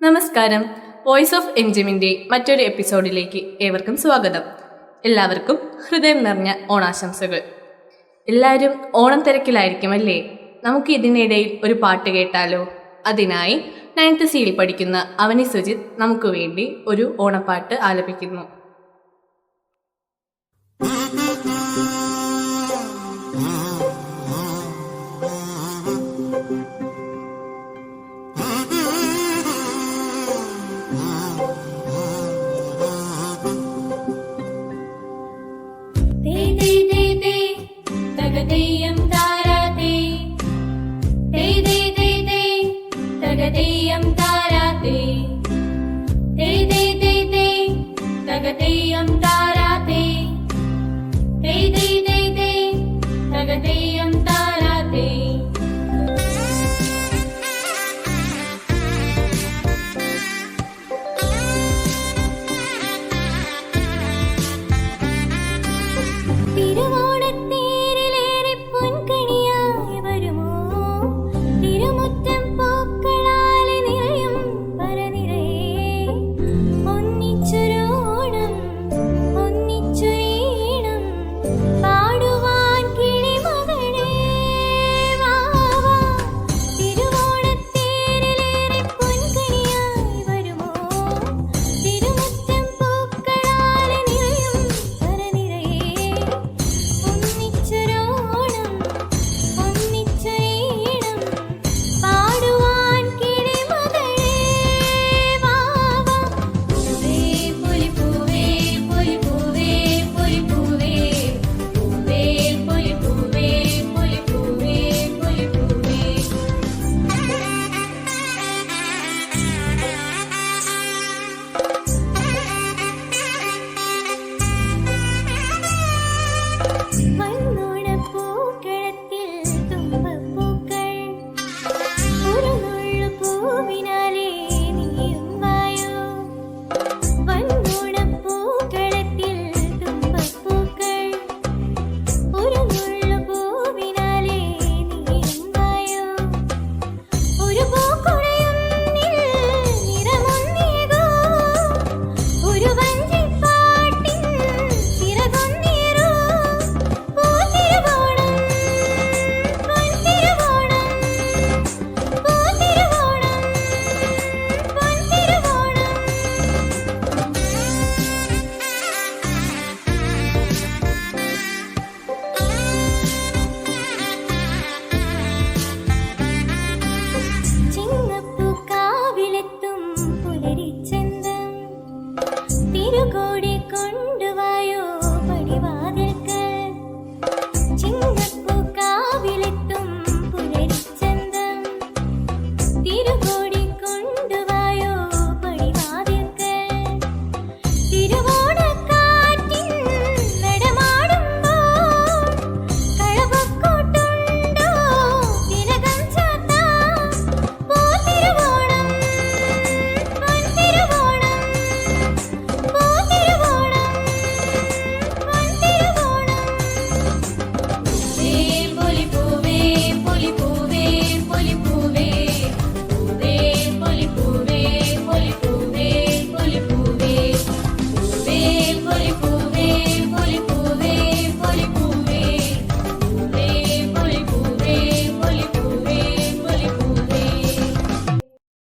നമസ്കാരം. Voice of എംജിമിൻ്റെ മറ്റൊരു എപ്പിസോഡിലേക്ക് ഏവർക്കും സ്വാഗതം. എല്ലാവർക്കും ഹൃദയം നിറഞ്ഞ ഓണാശംസകൾ. എല്ലാവരും ഓണം തിരക്കിലായിരിക്കുമല്ലേ? നമുക്ക് ഇതിനിടയിൽ ഒരു പാട്ട് കേട്ടാലോ? അതിനായി 9th സിയിൽ പഠിക്കുന്ന അവനി സുജിത് നമുക്ക് വേണ്ടി ഒരു ഓണപ്പാട്ട് ആലപിക്കുന്നു. തെയ്യം താരാതേ തേ തേ തേ തേ തക തെയ്യം താരാതേ തേ തേ തേ തേ തക തെയ്യം താരാതേ തേ തേ തേ തേ തക തെയ്യം താരാതേ ചിങ്ങപ്പൂക്കാവിലെത്തും പുലരിച്ചന്തം തിരുകോടി